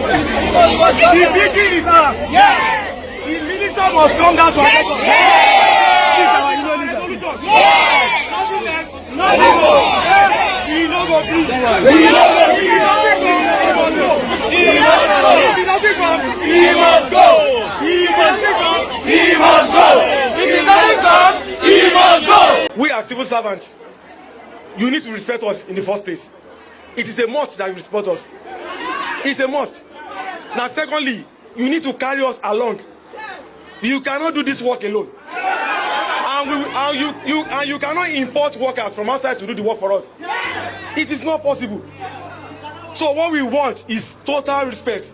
The victory is ours. Yes. The minister must come down to our level. Yes. This is our union revolution. Yes. Nothing less, nothing more. Yes. We no go do. We no go do. He doesn't come. He must go. He must come. He must go. If he doesn't come, he must go. We are civil servants. You need to respect us in the first place. It is a must that you respect us. It's a must. Now, secondly, you need to carry us along. You cannot do this work alone. And you cannot import workers from outside to do the work for us. It is not possible. So what we want is total respect.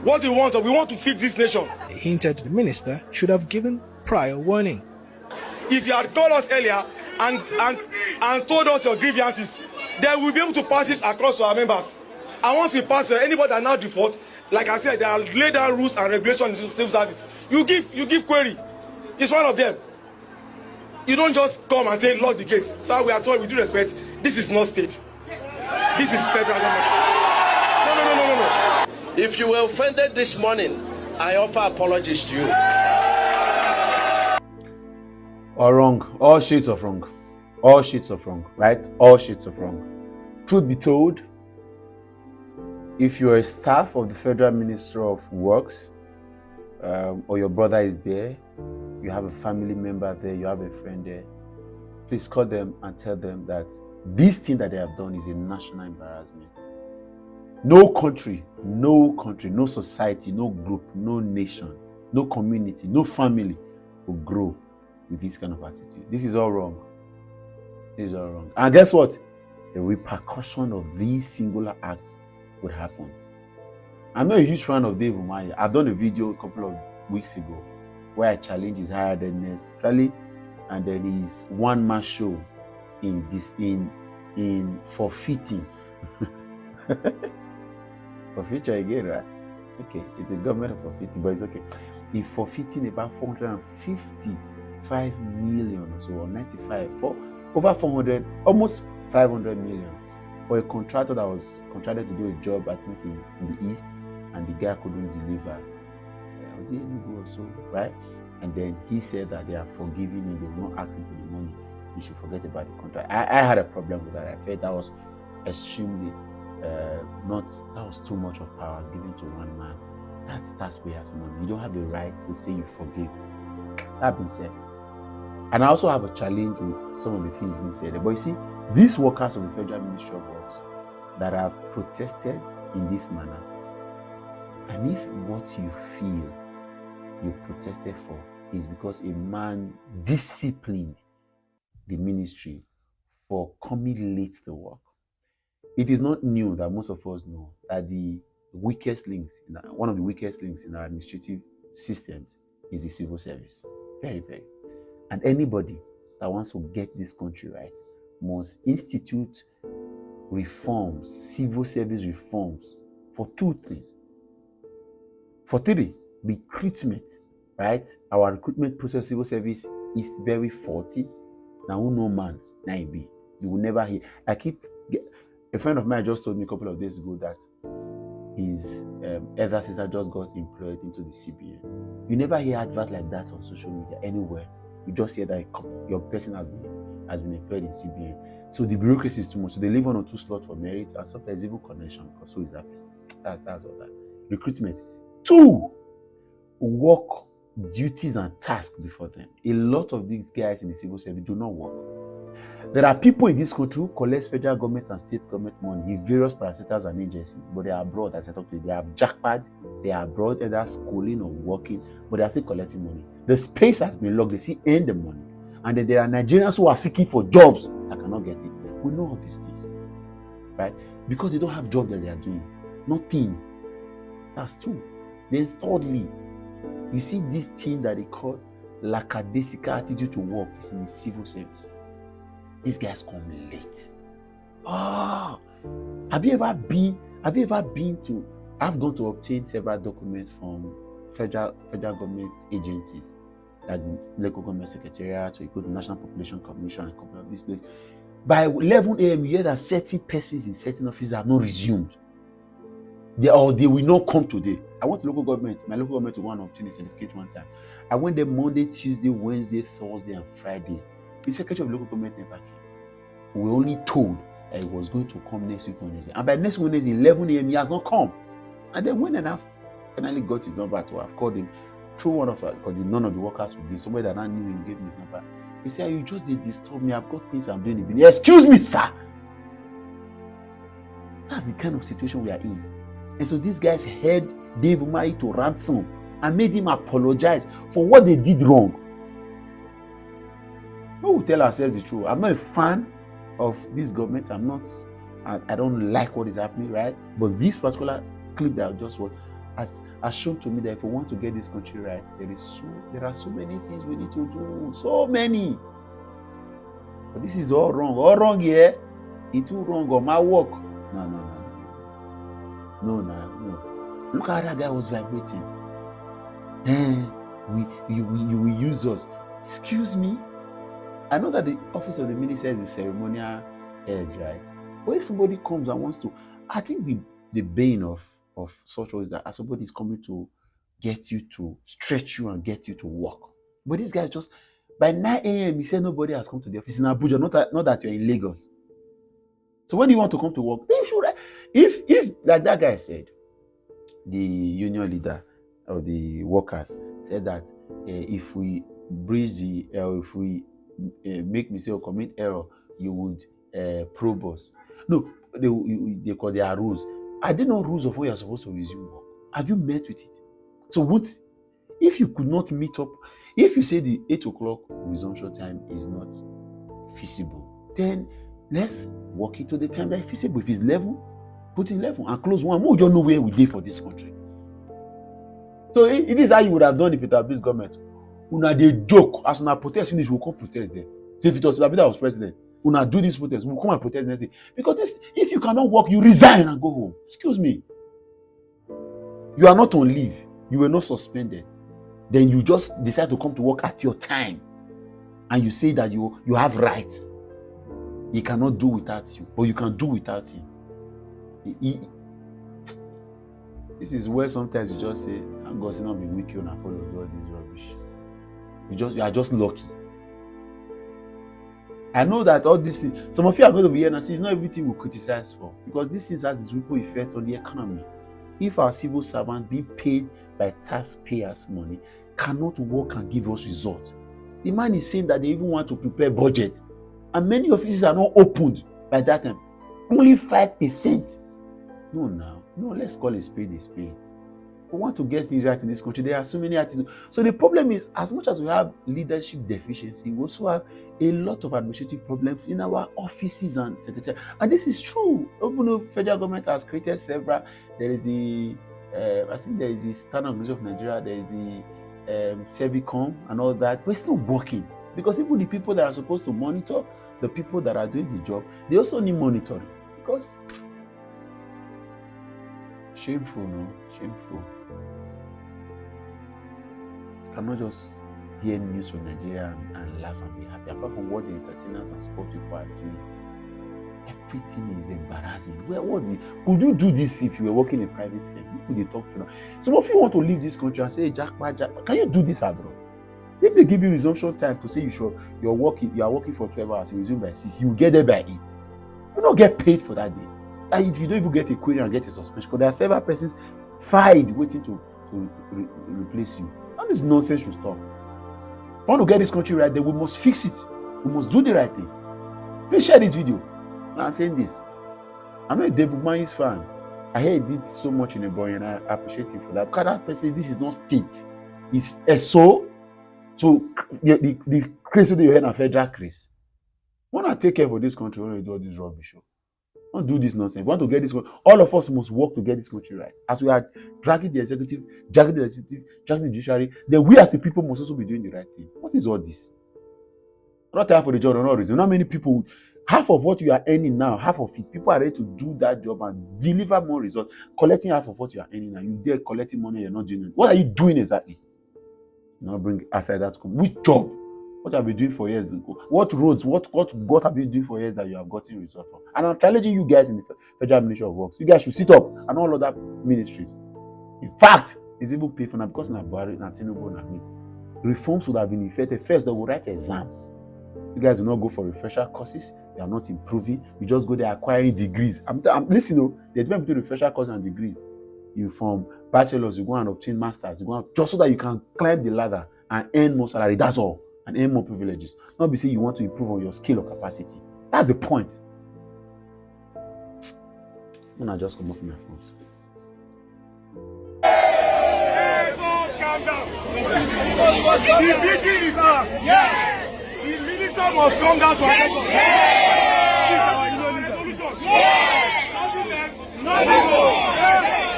What we want to fix this nation. He hinted the minister should have given prior warning. If you had called us earlier and told us your grievances, then we'll be able to pass it across to our members. And once we pass it, anybody that now default, like I said, there are laid down rules and regulations in civil service. You give query. It's one of them. You don't just come and say lock the gates. Sir, we are told with due respect, this is not state. This is federal government. No. If you were offended this morning, I offer apologies to you. Or wrong. All shades of wrong. All shades of wrong, right? All shades of wrong. Truth be told, if you're a staff of the Federal Ministry of Works, or your brother is there, you have a family member there, you have a friend there, please call them and tell them that this thing that they have done is a national embarrassment. No country, no society, no group, no nation, no community, no family will grow with this kind of attitude. This is all wrong. This is all wrong. And guess what? The repercussion of these singular acts would happen. I'm not a huge fan of Dave Umahi. I've done a video a couple of weeks ago where I challenge his higher-headedness, and then his one-man show in forfeiting. Forfeiture again, right? Okay, it's a government of forfeiting, but it's okay. In forfeiting about 455 million or so, or 95, for over 400, almost 500 million for a contractor that was contracted to do a job, I think, in the East, and the guy couldn't deliver. Was he able also, right? And then he said that they are forgiving him, they will not ask him for the money. He should forget about the contract. I had a problem with that. I felt that was extremely that was too much of power given to one man. That's taxpayers' money. You don't have the right to say you forgive. That being said, and I also have a challenge with some of the things being said. But you see, these workers of the Federal Ministry of Works that have protested in this manner, and if what you feel you protested for is because a man disciplined the ministry for coming late to work, it is not new that most of us know that the weakest links, one of the weakest links in our administrative systems is the civil service. Very, very. And anybody that wants to get this country right must institute reforms, civil service reforms, for two things. For three, recruitment, right? Our recruitment process, civil service, is very faulty. Now, no man, now be. You will never hear. A friend of mine just told me a couple of days ago that his elder sister just got employed into the CBN. You never hear advert like that on social media anywhere. You just hear that your person has been employed in CBN. So the bureaucracy is too much. So they leave 1 or 2 slots for merit, and sometimes even connection, because so is that person. That's all that. Recruitment. 2, work duties and tasks before them. A lot of these guys in the civil service do not work. There are people in this country who collect federal government and state government money in various parastatals and agencies, but they are abroad. As I talked to you, they have jackpot, they are abroad, either schooling or working, but they are still collecting money. The space has been locked, they still earn the money. And then there are Nigerians who are seeking for jobs that cannot get it. We know all these things, right? Because they don't have jobs that they are doing. Nothing. That's 2. Then thirdly, you see this thing that they call lackadaisical attitude to work is in the civil service. These guys come late. Have you ever been to, I've gone to obtain several documents from federal government agencies, like the local government secretariat, or you go to National Population Commission and a couple of these places. By 11 a.m., you hear that certain persons in certain offices have not resumed. They will not come today. I went to my local government to go and obtain a certificate one time. I went there Monday, Tuesday, Wednesday, Thursday, and Friday. The secretary of local government never came. We were only told that he was going to come next week Wednesday. And by next Wednesday, 11 a.m., he has not come. And then when I finally got his number to have called him through one of because none of the workers would be, somebody that I knew him gave me his number. He said, "You just did disturb me. I've got things I'm doing." Excuse me, sir. That's the kind of situation we are in. And so these guys held Dave Umahi to ransom and made him apologize for what they did wrong. We will tell ourselves the truth. I'm not a fan of this government. I don't like what is happening, right? But this particular clip that I just watched has shown to me that if we want to get this country right, there are so many things we need to do. So many. But this is all wrong. All wrong here. It's too wrong on my work. No. Look how that guy was vibrating. You will use us. Excuse me. I know that the office of the minister is the ceremonial head, right? But if somebody comes and wants to, I think the bane of such is that somebody is coming to get you to stretch you and get you to work. But this guy just by 9 a.m. he said nobody has come to the office in Abuja, not that you're in Lagos. So when you want to come to work, they should. If like that guy said, the union leader or the workers said that if we breach if we make mistake or commit error, you would probe us. No, they call their rules. Are there no rules of how you're supposed to resume work? Have you met with it? So if you could not meet up, if you say the 8 o'clock resumption time is not feasible, then let's work it to the time that is feasible. If it's 11, put in 11 and close one. We don't know where we live for this country. So it is how you would have done if it had been government. Una dey joke as una protest finish, we'll come protest there. So if it was Abida that was president, una do this protest, we'll come and protest next day. Because if you cannot work, you resign and go home. Excuse me. You are not on leave. You were not suspended. Then you just decide to come to work at your time. And you say that you have rights. He cannot do without you, but you can do without him. This is where sometimes you just say, "I'm going to not be weak and follow all this rubbish." You are just lucky. I know that all these things, some of you are going to be here and say it's not everything we criticize for, because this thing has its ripple effect on the economy. If our civil servants being paid by taxpayers' money cannot work and give us results, the man is saying that they even want to prepare budget, and many offices are not opened by that time. Only 5%. No, let's call a spade a spade. We want to get things right in this country. There are so many attitudes. So the problem is, as much as we have leadership deficiency, we also have a lot of administrative problems in our offices and secretariat. And this is true. Even though federal government has created several, there is I think there is the Standard Organization of Nigeria, there is the Servicom and all that, but it's not working. Because even the people that are supposed to monitor, the people that are doing the job, they also need monitoring. Because shameful, no? Shameful. Cannot just hear news from Nigeria and laugh and be happy. Apart from what the entertainers and sport people are doing, everything is embarrassing. Could you do this if you were working in a private firm? Who could they talk to now? Some of you want to leave this country and say, Jack, can you do this abroad? If they give you resumption time to say you are working for 12 hours, you resume by 6, you will get there by 8. You don't get paid for that day. And if you don't even get a query and get a suspension, because there are several persons filed waiting to replace you. All this nonsense should stop. If we want to get this country right, then we must fix it. We must do the right thing. Please share this video. I'm saying this. I'm not a Dave Umahi's fan. I hear he did so much in a boy, and I appreciate him for that. Because that person, this is not state. It's SO. So the crazy that you heard a federal craze. We want to take care of this country when we do all this rubbish. Don't do this nonsense. We want to get this country. All of us must work to get this country right. As we are dragging the executive, dragging the judiciary, then we as the people must also be doing the right thing. What is all this? Not time for the job or no reason. Not many people. Half of what you are earning now, half of it, people are ready to do that job and deliver more results. Collecting half of what you are earning now, you there collecting money, you're not doing it. What are you doing exactly? Now bring aside that. Which job? What have you been doing for years? What roads? What have you been doing for years that you have gotten results from? And I'm challenging you guys in the Federal Ministry of Works. You guys should sit up and all of that ministries. In fact, it's even paid for now because na Buhari, na Tinubu, na meet. Reforms would have been effected. First, they will write exam. You guys will not go for refresher courses. You are not improving. You just go there acquiring degrees. I'm listening. The difference between refresher courses and degrees. You from bachelors, you go and obtain masters. You go just so that you can climb the ladder and earn more salary. That's all, and earn more privileges. Not be saying you want to improve on your skill or capacity. That's the point. I'm gonna just come off my phone. Calm down. The victory is ours. Yes. The minister must come down to our level. Yes. This is our resolution. Yes. Nothing more.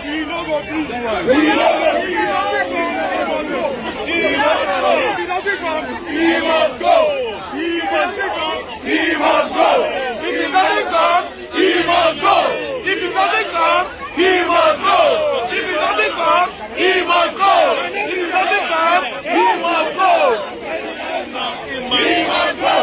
We no go agree. We no go agree. He doesn't come. He must go. He must come. He must go. If he doesn't come, he must go. If he doesn't come, he must go. If he doesn't come, he must go. If he doesn't come, he must go. He must go.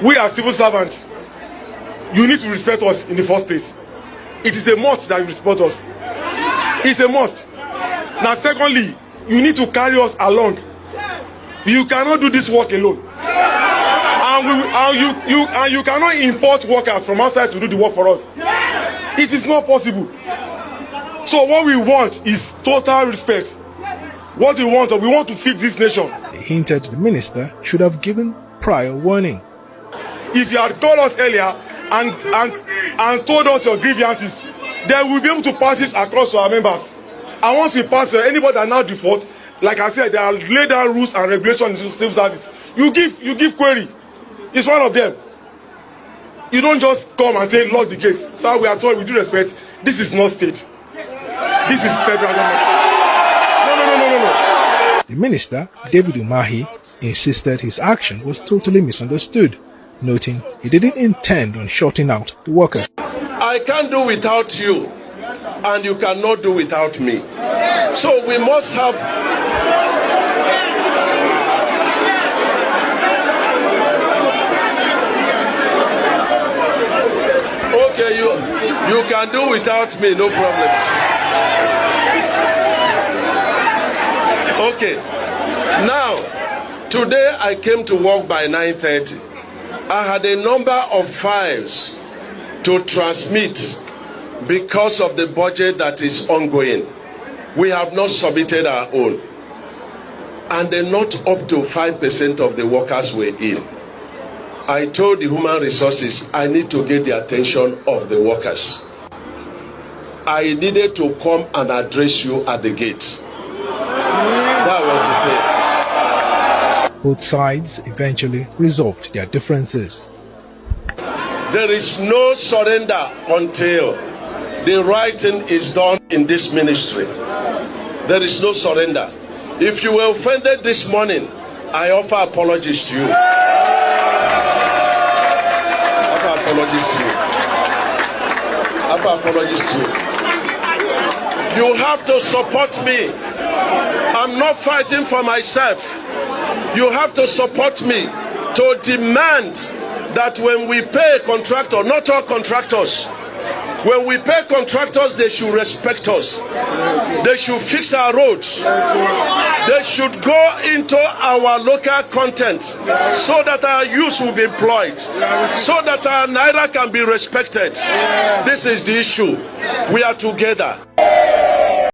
We are civil servants. You need to respect us in the first place. It is a must that you respect us. It's a must. Now, secondly, you need to carry us along. You cannot do this work alone. And you cannot import workers from outside to do the work for us. It is not possible. So what we want is total respect. What we want to fix this nation. He hinted the minister should have given prior warning. If you had told us earlier and told us your grievances, then we'll be able to pass it across to our members. And once we pass it, anybody that now default, like I said, there are laid down rules and regulations in civil service. You give query. It's one of them. You don't just come and say lock the gate. Sir, we are sorry, with due respect, this is not state. This is federal government. No. The minister, David Umahi, insisted his action was totally misunderstood, noting he didn't intend on shutting out the workers. I can't do without you, and you cannot do without me. So we must have... Okay, you can do without me, no problems. Okay. Now, today I came to work by 9:30. I had a number of files to transmit because of the budget that is ongoing. We have not submitted our own. And then not up to 5% of the workers were in. I told the human resources I need to get the attention of the workers. I needed to come and address you at the gate. That was the thing. Both sides eventually resolved their differences. There is no surrender until the right thing is done in this ministry. There is no surrender. If you were offended this morning, I offer apologies to you. You have to support me. I'm not fighting for myself. You have to support me to demand that when we pay a contractor, not all contractors, when we pay contractors, they should respect us. They should fix our roads. They should go into our local content so that our youth will be employed, so that our naira can be respected. This is the issue. We are together.